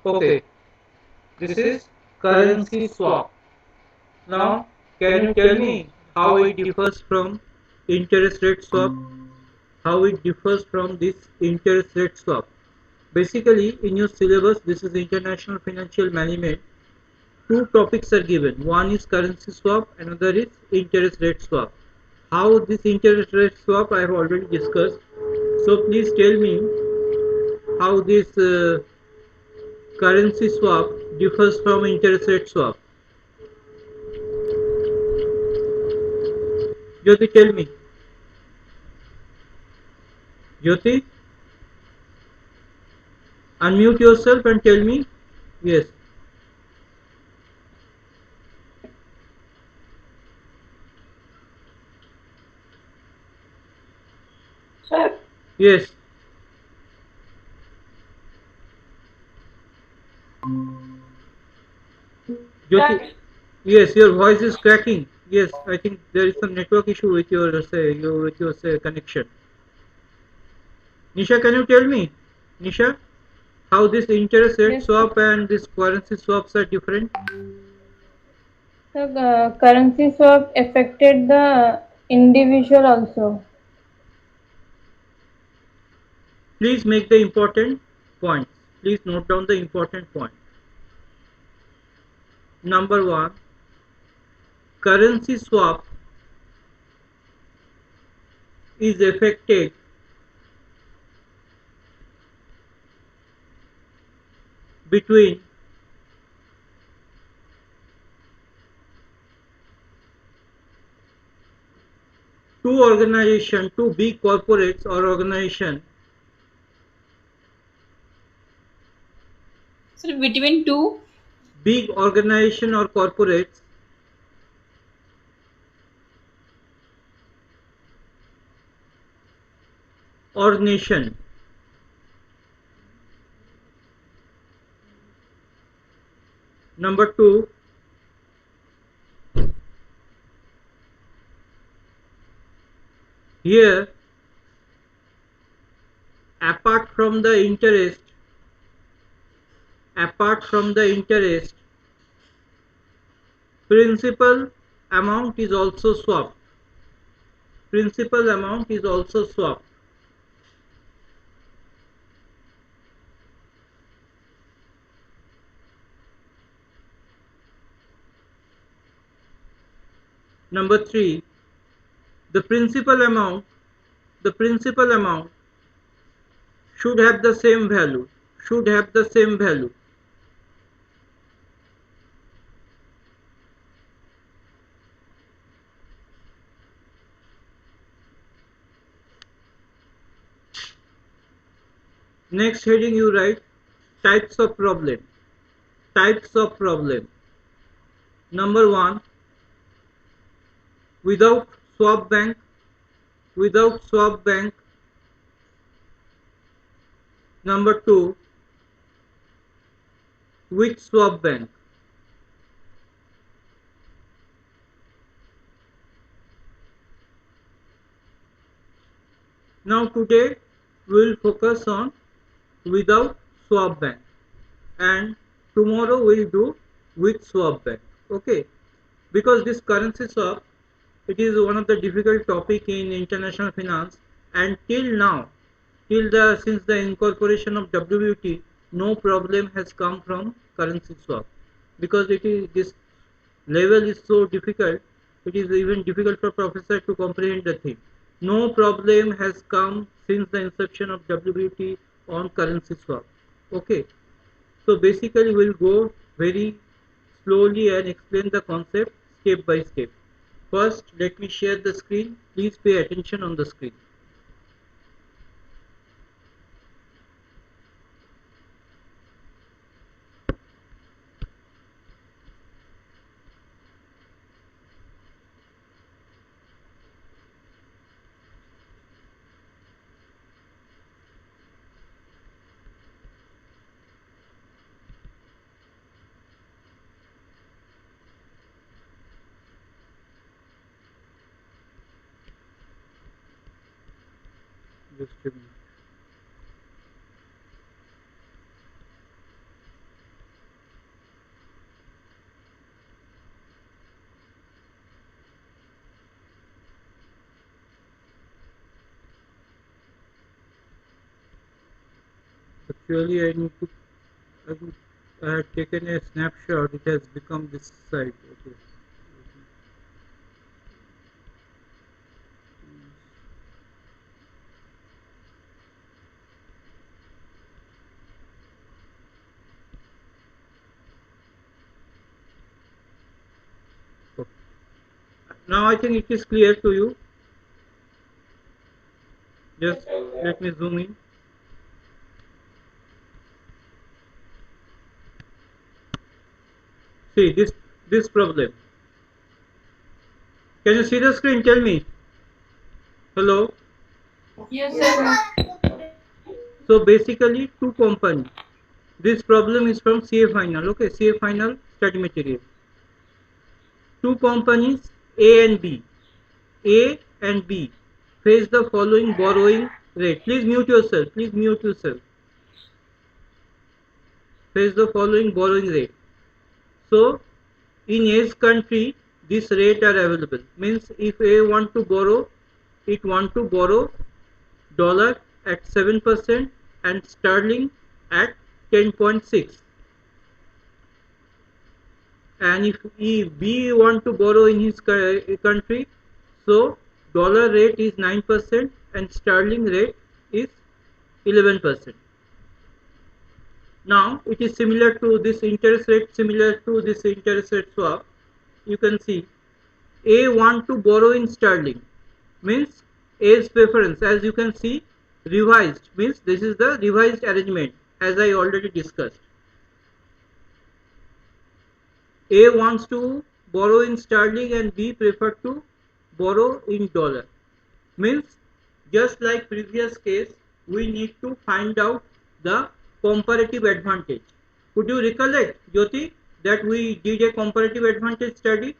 Okay, this is currency swap. Now, can you tell me how it differs from interest rate swap? How it differs from this interest rate swap? Basically, in your syllabus, this is international financial management. Two topics are given. One is currency swap, another is interest rate swap. How this interest rate swap I have already discussed. So please tell me how this currency swap differs from interest rate swap. Jyoti, tell me. Jyoti, unmute yourself and tell me. Yes. Sir, Yes. Jyoti. that Yes, your voice is cracking. Yes, I think there is some network issue with your connection. Nisha, can you tell me, Nisha, how this interest rate Yes, sir. swap and this currency swaps are different? So, currency swap affected the individual also. Please make the important points. Please note down the important point. Number one, currency swap is affected between two organization, two big corporates or organization, sir between two. big organization or corporates or nation. Number two, here apart from the interest, apart from the interest, principal amount is also swapped. Principal amount is also swapped. Number three, the principal amount, the principal amount should have the same value, should have the same value. Next heading you write types of problem. Types of problem. Number one, without swap bank, without swap bank. Number two, with swap bank. Now today we will focus on without swap bank and tomorrow we will do with swap bank. Okay, because this currency swap, it is one of the difficult topic in international finance, and till now, till the since the incorporation of WBT, no problem has come from currency swap, because it is this level is so difficult, it is even difficult for professor to comprehend the thing. No problem has come since the inception of WBT on currency swap. Okay, so basically we'll go very slowly and explain the concept step by step. First, let me share the screen. Please pay attention on the screen. Just a minute. Actually, I need to. I had taken a snapshot. It has become this site. Okay. Okay. Now I think it is clear to you. Just let me zoom in. See this problem. Can you see the screen? Tell me. Hello. Yes, sir. So basically, two companies. This problem is from CA final. Okay, CA final study material. Two companies A and B. A and B face the following borrowing rate. Please mute yourself. Please mute yourself. Face the following borrowing rate. So in A's country, this rate are available. Means if A want to borrow, it want to borrow dollar at 7% and sterling at 10.6. And if B want to borrow in his country, so dollar rate is 9% and sterling rate is 11%. Now it is similar to this interest rate, similar to this interest rate swap. You can see A want to borrow in sterling, means A's preference, as you can see, revised, means this is the revised arrangement as I already discussed. A wants to borrow in sterling and B prefer to borrow in dollar. Means just like previous case, we need to find out the comparative advantage. Could you recollect, Jyoti, that we did a comparative advantage study?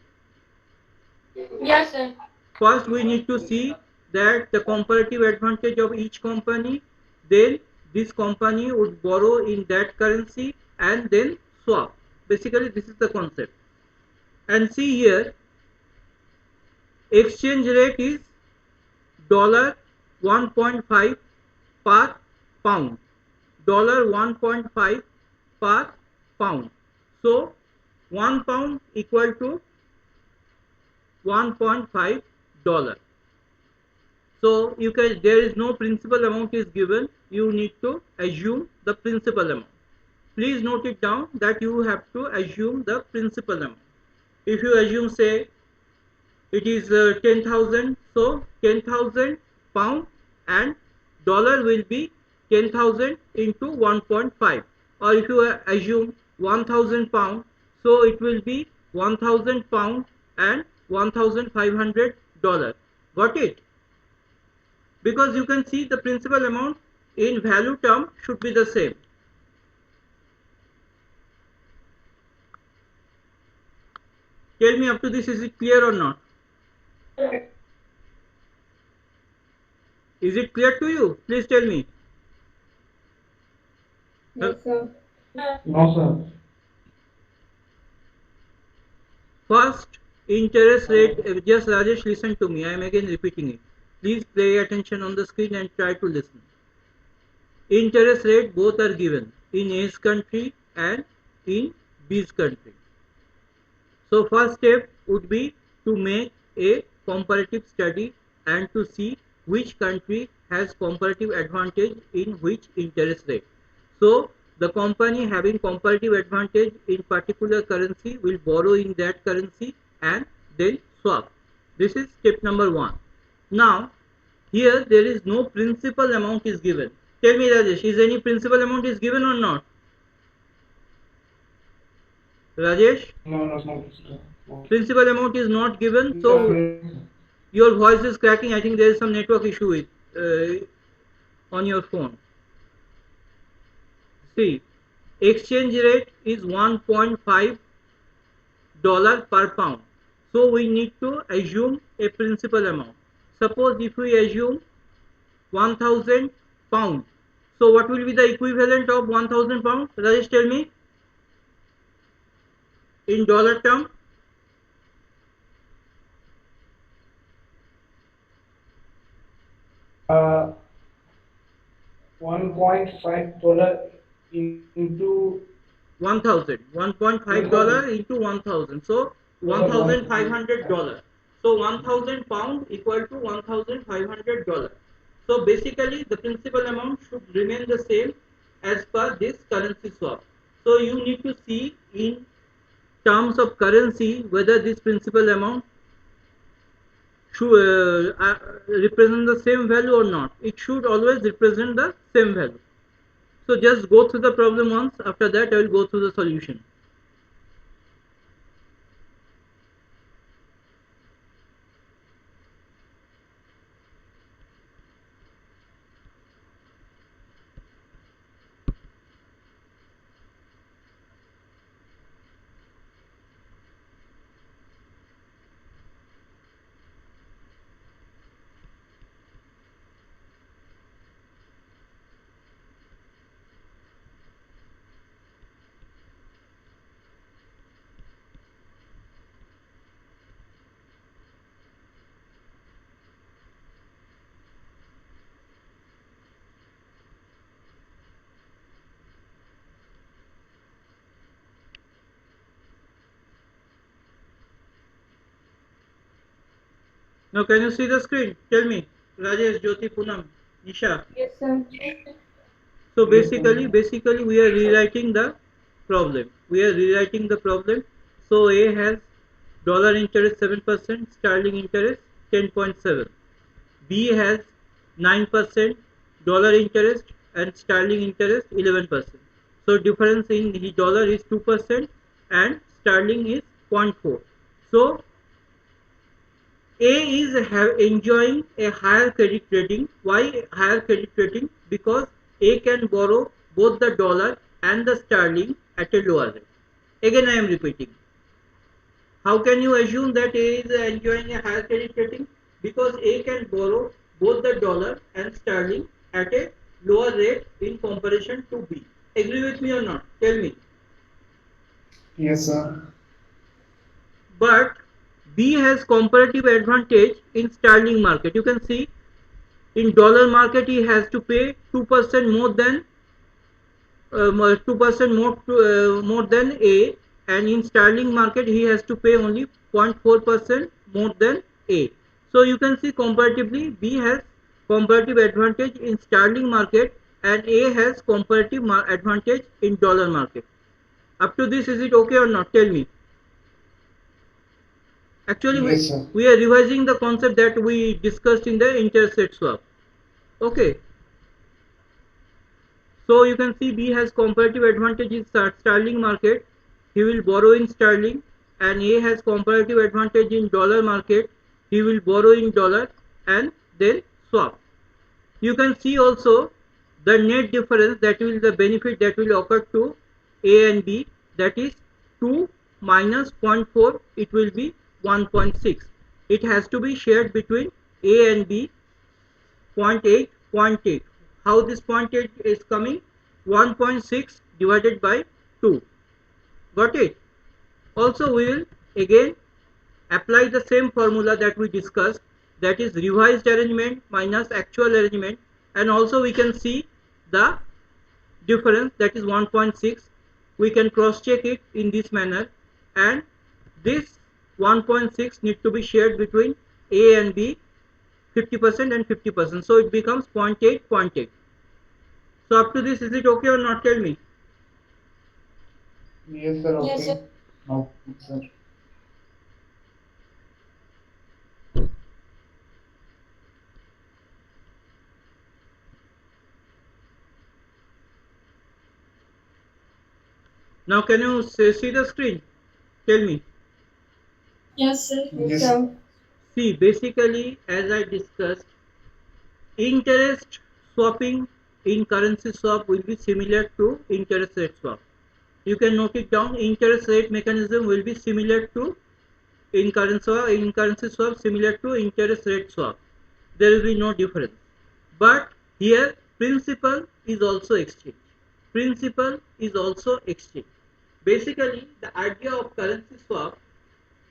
Yes, sir. First, we need to see that the comparative advantage of each company, then this company would borrow in that currency and then swap. Basically, this is the concept. And see here, exchange rate is dollar 1.5 per pound. Dollar 1.5 per pound. So 1 pound equal to 1.5 dollar. So you can, there is no principal amount is given. You need to assume the principal amount. Please note it down that you have to assume the principal amount. If you assume, say, it is 10,000, so 10,000 pound and dollar will be 10,000 into 1.5, or if you assume 1,000 pound, so it will be 1,000 pound and 1,500 dollar. Got it? Because you can see the principal amount in value term should be the same. Tell me up to this, is it clear or not? Is it clear to you? Please tell me. Yes, sir. No, sir. First, interest rate, just Rajesh, listen to me. I am again repeating it. Please pay attention on the screen and try to listen. Interest rate both are given in A's country and in B's country. So first step would be to make a comparative study and to see which country has comparative advantage in which interest rate. So the company having comparative advantage in particular currency will borrow in that currency and then swap. This is step number 1. Now here there is no principal amount is given. Tell me, Rajesh, is any principal amount is given or not? Rajesh? No, no, no, no. Principal amount is not given, No, so sir. your voice is cracking. I think there is some network issue with on your phone. See, exchange rate is 1.5 dollar per pound. So we need to assume a principal amount. Suppose if we assume 1000 pound. So what will be the equivalent of 1000 pound? Rajesh, tell me in dollar term. 1.5 dollar into 1000, $1.5 into 1000, so $1,500. So 1000 pound equal to $1,500. So basically the principal amount should remain the same as per this currency swap. So you need to see in terms of currency whether this principal amount should represent the same value or not. It should always represent the same value. So just go through the problem once, after that I will go through the solution. Now can you see the screen? Tell me, Rajesh, Jyoti, Poonam, Nisha. Yes, sir. So Yes, sir. basically we are rewriting the problem. We are rewriting the problem. So A has dollar interest 7%, sterling interest 10.7. B has 9%, dollar interest and sterling interest 11%. So difference in the dollar is 2% and sterling is 0.4. So A is enjoying a higher credit rating. Why higher credit rating? Because A can borrow both the dollar and the sterling at a lower rate. Again I am repeating. How can you assume that A is enjoying a higher credit rating? Because A can borrow both the dollar and sterling at a lower rate in comparison to B. Agree with me or not? Tell me. Yes, sir. But B has comparative advantage in sterling market. You can see in dollar market he has to pay 2% more than 2% more than A, and in sterling market he has to pay only 0.4% more than A. So you can see comparatively B has comparative advantage in sterling market and A has comparative advantage in dollar market. Up to this, is it okay or not? Tell me. Actually Yes, sir. we are revising the concept that we discussed in the interest rate swap. Okay. So you can see B has comparative advantage in sterling market. He will borrow in sterling, and A has comparative advantage in dollar market. He will borrow in dollar and then swap. You can see also the net difference, that will the benefit that will occur to A and B, that is 2 minus 0.4, it will be 1.6. It has to be shared between A and B. 0.8, 0.8. How this 0.8 is coming? 1.6 divided by 2. Got it? Also we will again apply the same formula that we discussed, that is revised arrangement minus actual arrangement, and also we can see the difference, that is 1.6. We can cross check it in this manner, and this 1.6 need to be shared between A and B 50% and 50%, so it becomes 0.8, 0.8. So up to this, is it okay or not? Tell me. Yes, sir. Yes, sir. Okay. No, sir. Now can you see the screen? Tell me. Yes, sir. Yes, Yes, sir. sir. See, basically as I discussed, interest swapping in currency swap will be similar to interest rate swap. You can note it down. Interest rate mechanism will be similar to in currency swap similar to interest rate swap. There will be no difference. But here principal is also exchange. Principal is also exchange. Basically, the idea of currency swap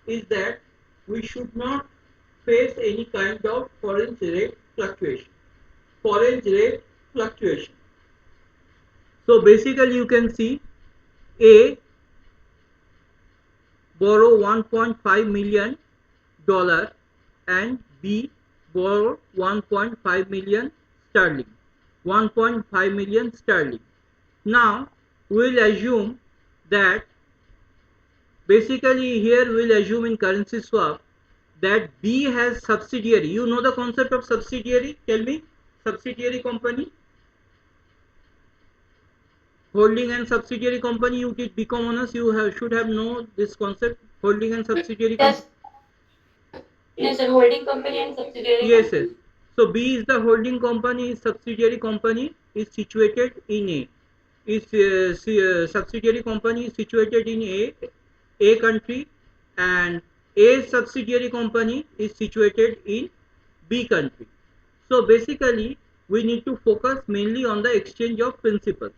is that we should not face any kind of foreign rate fluctuation. Foreign rate fluctuation. So basically you can see A borrow 1.5 million dollar and B borrow 1.5 million sterling. 1.5 million sterling. Now we'll assume that basically here we'll assume in currency swap that B has subsidiary. You know the concept of subsidiary? Tell me. Subsidiary company. Holding and subsidiary company. You did become honest. You should have known this concept. Holding and subsidiary company. Yes. Yes, sir. Holding company and subsidiary Yes, yes. company. So B is the holding company. Subsidiary company is situated in A. Subsidiary company is situated in A country, and A subsidiary company is situated in B country. So basically, we need to focus mainly on the exchange of principal.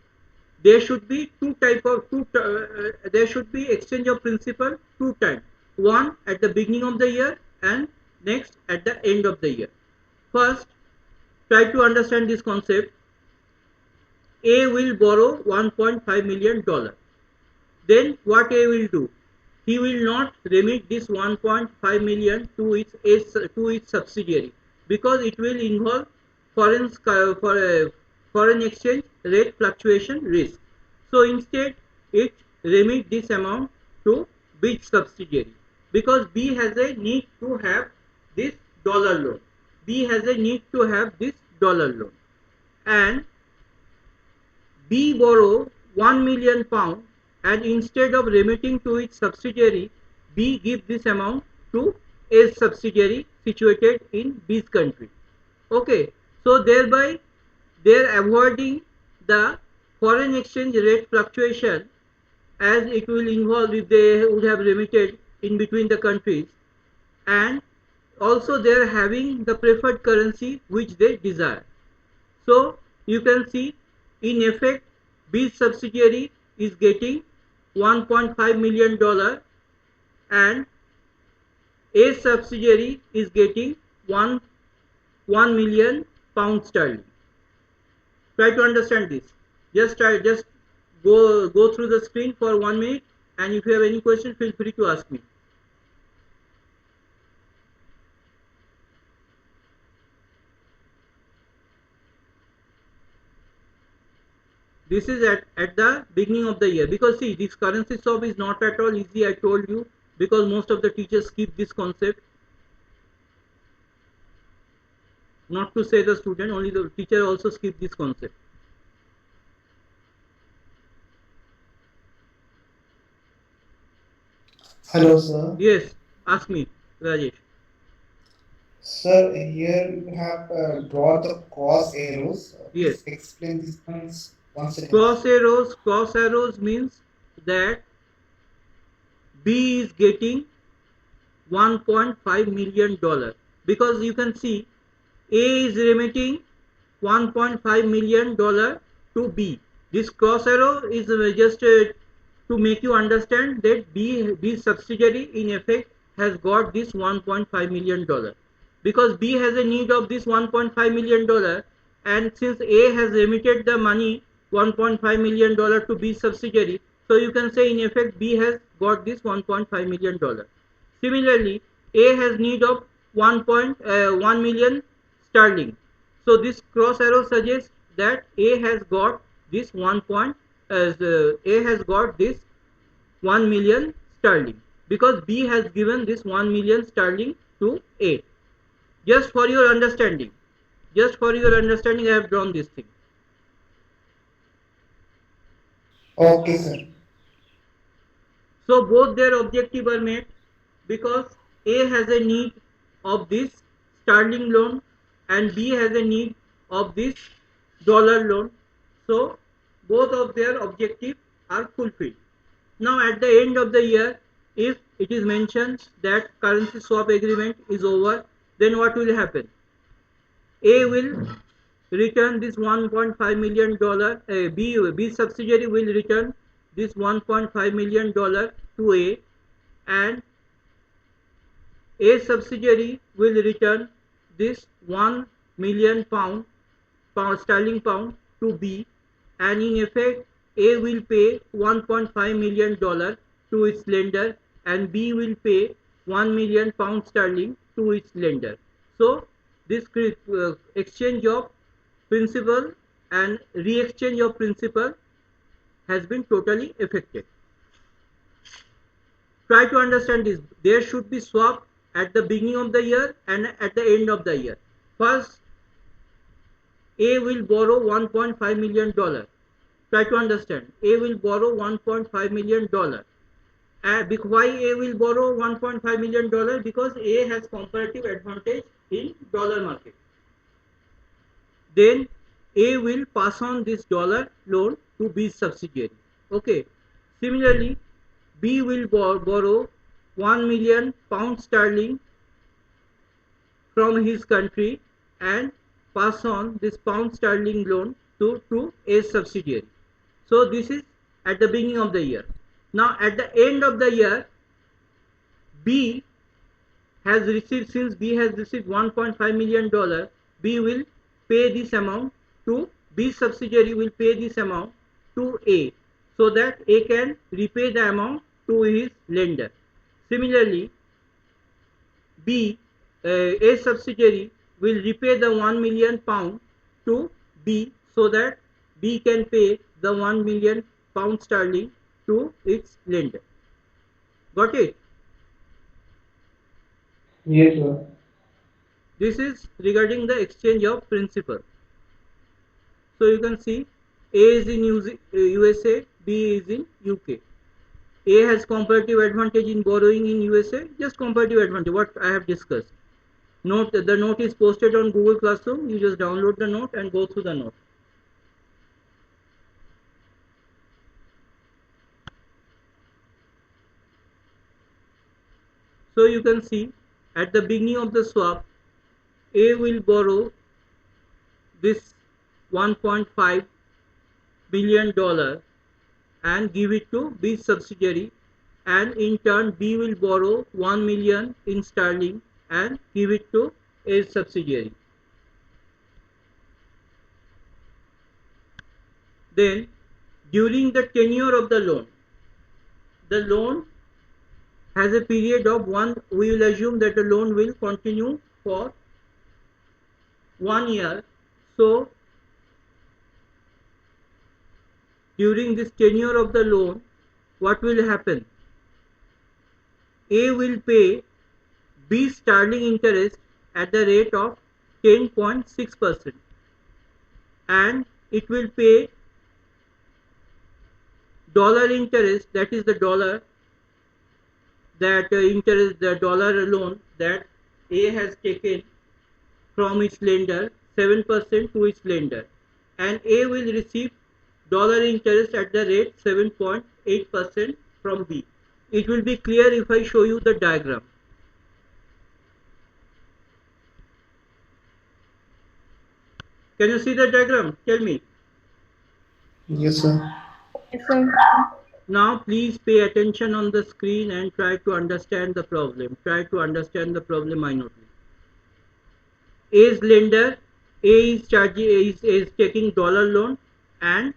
There should be there should be exchange of principal two times. One at the beginning of the year and next at the end of the year. First, try to understand this concept. A will borrow 1.5 million dollar. Then what A will do? He will not remit this 1.5 million to its subsidiary because it will involve foreign exchange rate fluctuation risk. So instead, it remit this amount to B subsidiary because B has a need to have this dollar loan. B has a need to have this dollar loan, and B borrow 1 million pound, and instead of remitting to its subsidiary, B give this amount to a subsidiary situated in B's country. Okay, so thereby they are avoiding the foreign exchange rate fluctuation as it will involve if they would have remitted in between the countries, and also they are having the preferred currency which they desire. So you can see in effect B subsidiary is getting 1.5 million dollar and A subsidiary is getting 1 million pound sterling. Try to understand this. Just go through the screen for 1 minute, and if you have any question, feel free to ask me. This is at the beginning of the year, because see, this currency swap is not at all easy, I told you, because most of the teachers skip this concept. Not to say the student, only the teacher also skip this concept. Hello, sir. Yes, ask me, Rajesh. Sir, here you have drawn the cross arrows. Yes, Please explain this once again. cross arrows means that B is getting 1.5 million dollar, because you can see A is remitting 1.5 million dollar to B. This cross arrow is just to make you understand that B subsidiary in effect has got this 1.5 million dollar, because B has a need of this 1.5 million dollar, and since A has remitted the money 1.5 million dollar to B subsidiary, so you can say in effect B has got this 1.5 million dollar. Similarly, A has need of 1 million sterling. So this cross arrow suggests that A has got this A has got this 1 million sterling, because B has given this 1 million sterling to A. Just for your understanding, I have drawn this thing. Okay, sir. So both their objective are met, because A has a need of this sterling loan and B has a need of this dollar loan. So both of their objectives are fulfilled. Now at the end of the year, if it is mentioned that currency swap agreement is over, then what will happen? A will return this 1.5 million dollar. B subsidiary will return this 1.5 million dollar to A, and A subsidiary will return this 1 million pound sterling pound to B, and in effect A will pay $1.5 million to its lender and B will pay 1 million pound sterling to its lender. So this exchange of principal and re-exchange of principal has been totally affected. Try to understand this. There should be swap at the beginning of the year and at the end of the year. First, A will borrow $1.5 million. Try to understand. A will borrow $1.5 million. Why A will borrow $1.5 million? Because A has comparative advantage in dollar market. Then A will pass on this dollar loan to B's subsidiary. Okay. Similarly, B will borrow 1 million pound sterling from his country and pass on this pound sterling loan to A's subsidiary. So this is at the beginning of the year. Now at the end of the year, B has received, since B has received $1.5 million, B will pay this amount to B subsidiary will pay this amount to A so that A can repay the amount to his lender. Similarly, A subsidiary will repay the 1 million pound to B so that B can pay the 1 million pound sterling to its lender. Got it? Yes, sir. This is regarding the exchange of principal. So you can see A is in USA, B is in UK. A has comparative advantage in borrowing in USA, just comparative advantage, what I have discussed. Note, the note is posted on Google Classroom. You just download the note and go through the note. So you can see at the beginning of the swap, A will borrow this $1.5 billion and give it to B's subsidiary, and in turn B will borrow 1 million in sterling and give it to A's subsidiary. Then during the tenure of the loan has a period of we will assume that the loan will continue for 1 year. So during this tenure of the loan, what will happen? A will pay B sterling interest at the rate of 10.6% and it will pay dollar interest, that is the dollar that interest, the dollar loan that A has taken from its lender, 7% to its lender, and A will receive dollar interest at the rate 7.8% from B. It will be clear if I show you the diagram. Can you see the diagram? Tell me. Yes, sir. Yes, sir. Now please pay attention on the screen and try to understand the problem. Try to understand the problem minutely. A's lender, A is taking dollar loan and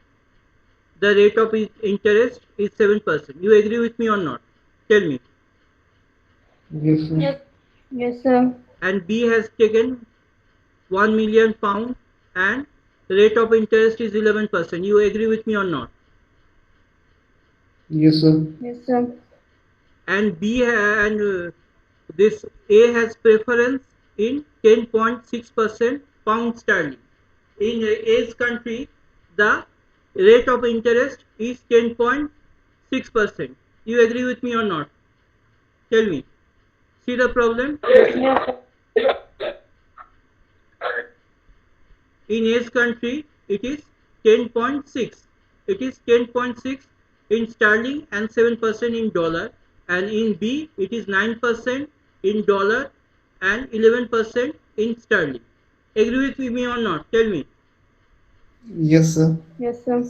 the rate of interest is 7%. You agree with me or not? Tell me. Yes, sir. Yes. Yes, sir. And B has taken 1 million pound and rate of interest is 11%. You agree with me or not? Yes, sir. Yes, sir. And this A has preference in 10.6% pound sterling. In A's country, the rate of interest is 10.6%. You agree with me or not? Tell me. See the problem? Yes, sir. In A's country, it is 10.6. It is 10.6 in sterling and 7% in dollar. And in B, it is 9% in dollar and 11% in sterling. Agree with me or not? Tell me. Yes, sir. Yes, sir.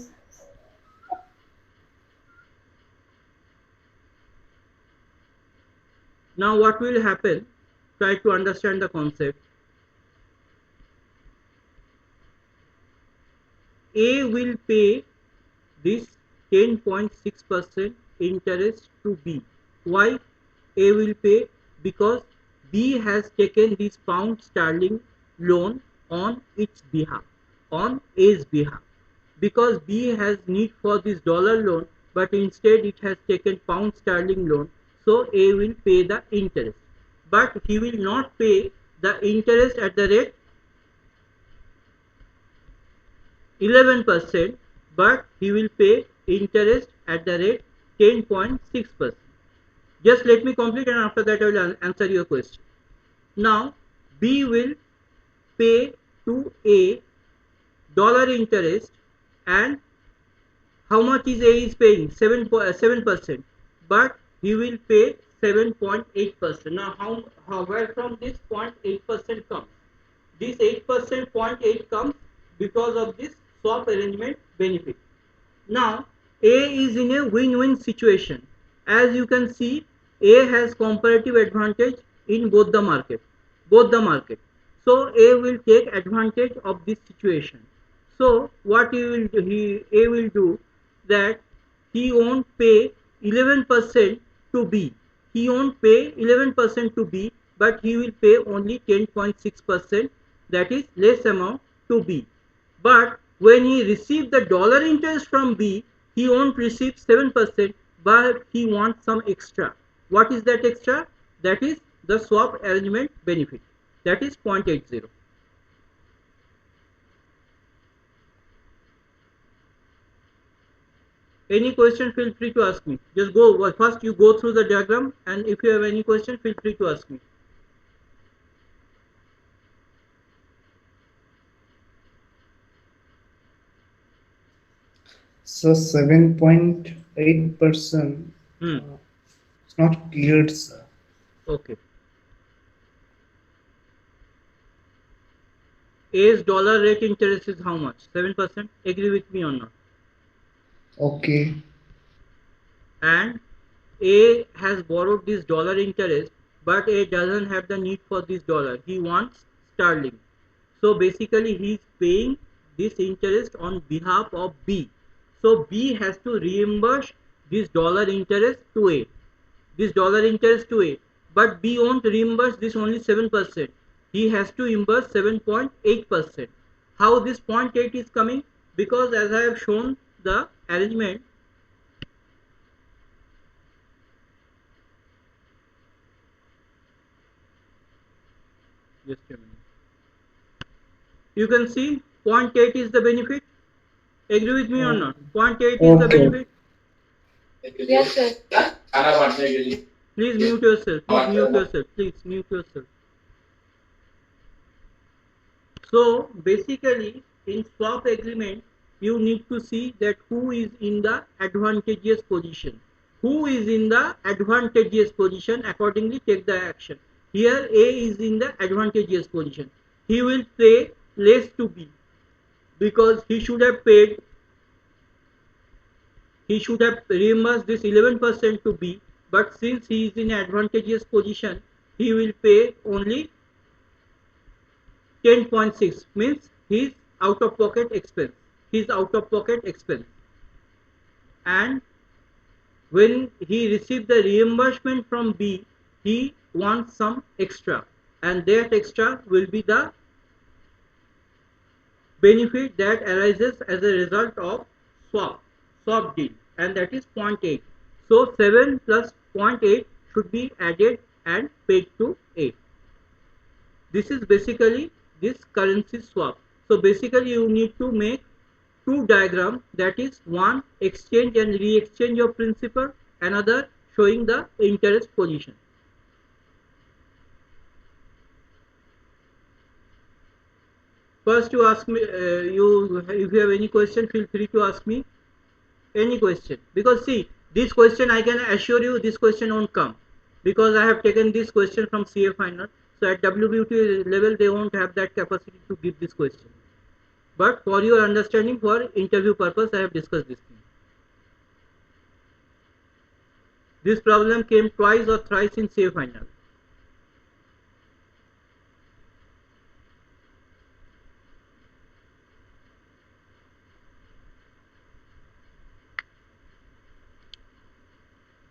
Now what will happen? Try to understand the concept. A will pay this 10.6% interest to B. Why A will pay? Because B has taken this pound sterling loan on its behalf, on A's behalf. Because B has need for this dollar loan, but instead it has taken pound sterling loan, so A will pay the interest. But he will not pay the interest at the rate 11%, but he will pay interest at the rate 10.6%. Just let me complete and after that I will answer your question. Now B will pay to A dollar interest, and how much is A is paying? 7%, but he will pay 7.8%. Now where from this 0.8% comes? This 8% 0.8 comes because of this swap arrangement benefit. Now A is in a win-win situation. As you can see, A has comparative advantage in both the market. So A will take advantage of this situation. So what A will do that he won't pay 11% to B. He won't pay 11% to B, but he will pay only 10.6%, that is less amount to B. But when he receives the dollar interest from B, he won't receive 7%, but he wants some extra. What is that extra? That is the swap arrangement benefit. That is 0.80. Any question, feel free to ask me. Just go, first you go through the diagram, and if you have any question, feel free to ask me. So 7.8%. It's not cleared, sir. Okay. A's dollar rate interest is how much? 7%. Agree with me or not? Okay. And A has borrowed this dollar interest, but A doesn't have the need for this dollar. He wants sterling. So basically he is paying this interest on behalf of B. So B has to reimburse this dollar interest to A. But B won't reimburse this only 7%. He has to reimburse 7.8%. How this 0.8 is coming? Because as I have shown the arrangement, just a minute. You can see 0.8 is the benefit. Agree with me or not? 0.8 is the Okay. benefit. Yes, sir. Please mute yourself. Please mute yourself. So basically in swap agreement you need to see that who is in the advantageous position. Who is in the advantageous position, accordingly take the action. Here A is in the advantageous position. He will pay less to B because he should have reimbursed this 11% to B, but since he is in an advantageous position, he will pay only 10.6, means his out of pocket expense. And when he received the reimbursement from B, he wants some extra, and that extra will be the benefit that arises as a result of swap deal, and that is 0.8. So 7 plus 0.8 should be added and paid to A. This is basically this currency swap. So basically you need to make two diagrams, that is one exchange and re-exchange of principal, another showing the interest position. First you ask me, if you have any question, feel free to ask me any question, because see, this question I can assure you this question won't come, because I have taken this question from CA final. So at WBT level they won't have that capacity to give this question, but for your understanding, for interview purpose, I have discussed this thing. This problem came twice or thrice in CA final.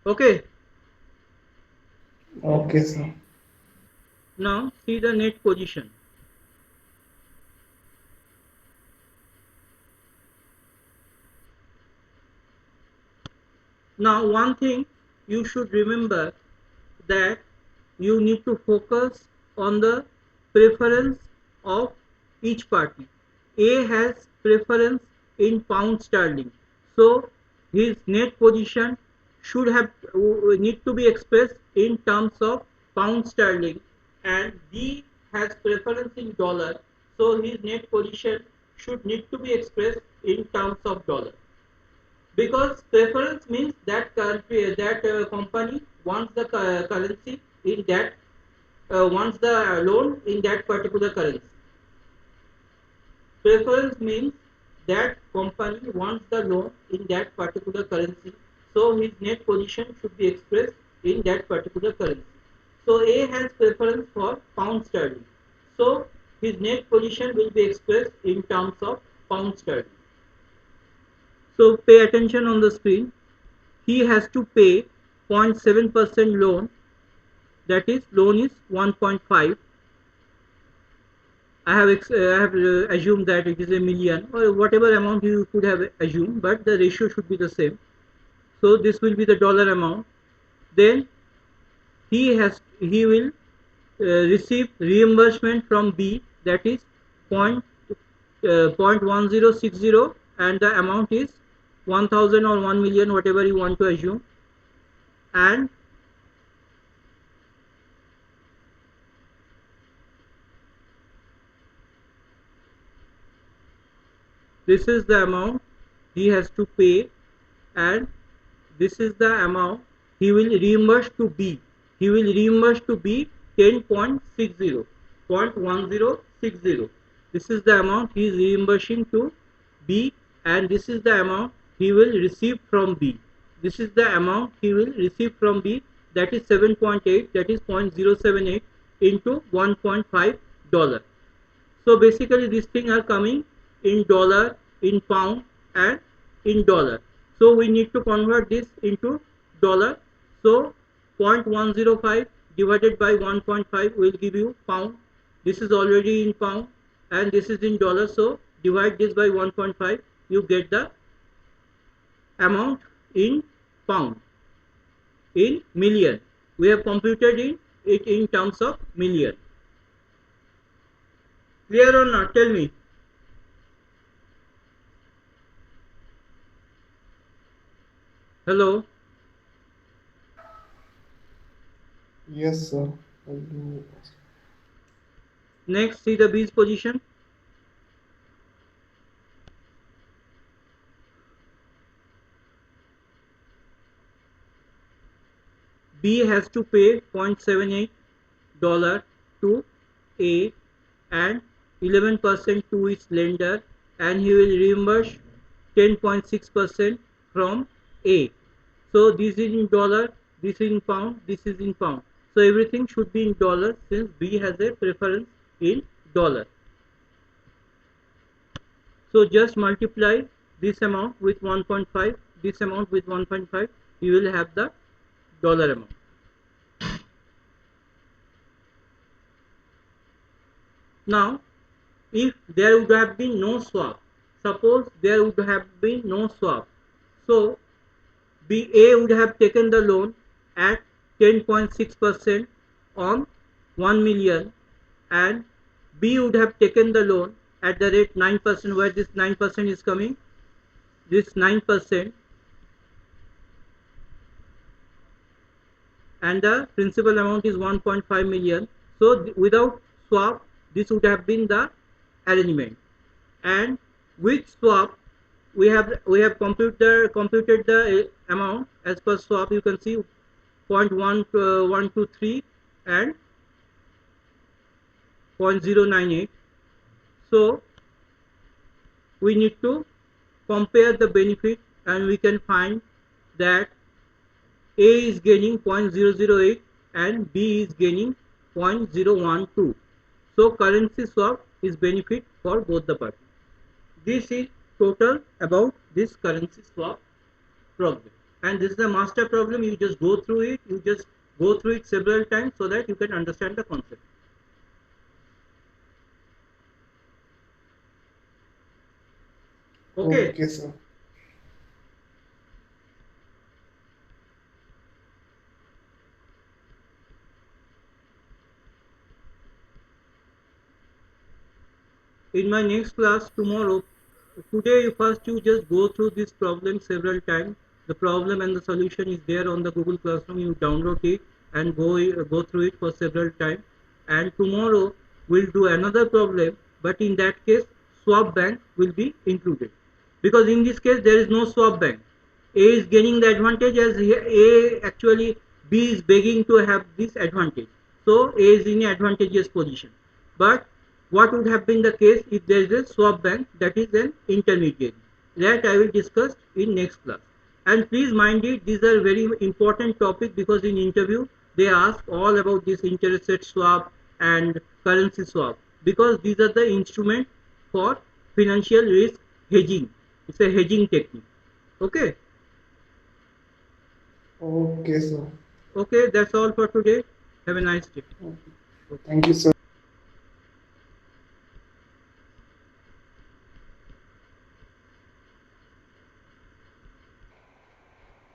Okay. Okay, sir. Now see the net position. Now one thing you should remember, that you need to focus on the preference of each party. A has preference in pound sterling, so his net position should have need to be expressed in terms of pound sterling, and B has preference in dollar, so his net position should need to be expressed in terms of dollar, because preference means that country, that company wants the currency in that, wants the loan in that particular currency. Preference means that company wants the loan in that particular currency, so his net position should be expressed in that particular currency. So A has preference for pound sterling, so his net position will be expressed in terms of pound sterling. So pay attention on the screen. He has to pay 0.7% loan, that is loan is 1.5. I have assumed that it is a million or whatever amount you could have assumed, but the ratio should be the same. So this will be the dollar amount. Then he will receive reimbursement from B, that is point 0.1060, and the amount is 1000 or 1 million, whatever you want to assume. And this is the amount he has to pay, and this is the amount he will reimburse to B. He will reimburse to B 10.60, 0.1060. This is the amount he is reimbursing to B, and this is the amount he will receive from B. This is the amount he will receive from B, that is 7.8, that is 0.078 into 1.5 dollar. So basically these things are coming in dollar, in pound, and in dollar. So we need to convert this into dollar. So 0.105 divided by 1.5 will give you pound. This is already in pound and this is in dollar. So divide this by 1.5, you get the amount in pound, in million. We have computed it in terms of million. Clear or not? Tell me. Hello. Yes, sir. I'll do. Next, see the B's position. B has to pay 0.78 dollar to A and 11% to its lender, and he will reimburse 10.6% from A. So this is in dollar, this is in pound, this is in pound. So everything should be in dollar since B has a preference in dollar. So just multiply this amount with 1.5, this amount with 1.5, you will have the dollar amount. Now, if there would have been no swap, suppose there would have been no swap, so BA would have taken the loan at 10.6% on 1 million, and B would have taken the loan at the rate 9%, where this 9% is coming, this 9%, and the principal amount is 1.5 million. So without swap, this would have been the arrangement, and with swap we have computed the amount as per swap. You can see 0.1123 and 0.098. So we need to compare the benefit, and we can find that A is gaining 0.008 and B is gaining 0.012. So currency swap is benefit for both the parties. This is total about this currency swap problem. and this is a master problem. You just go through it. You just go through it several times so that you can understand the concept. Okay. Okay, sir. In my next class tomorrow, today first you just go through this problem several times. The problem and the solution is there on the Google Classroom. You download it and go through it for several times. And tomorrow we'll do another problem, but in that case swap bank will be included, because in this case there is no swap bank. A is gaining the advantage, as A actually B is begging to have this advantage. So A is in an advantageous position. But what would have been the case if there is a swap bank, that is an intermediary? That I will discuss in next class. And please mind it, these are very important topic, because in interview they ask all about this interest rate swap and currency swap, because these are the instrument for financial risk hedging. It's a hedging technique. Okay. Okay, sir. Okay, that's all for today. Have a nice day. Thank you, sir.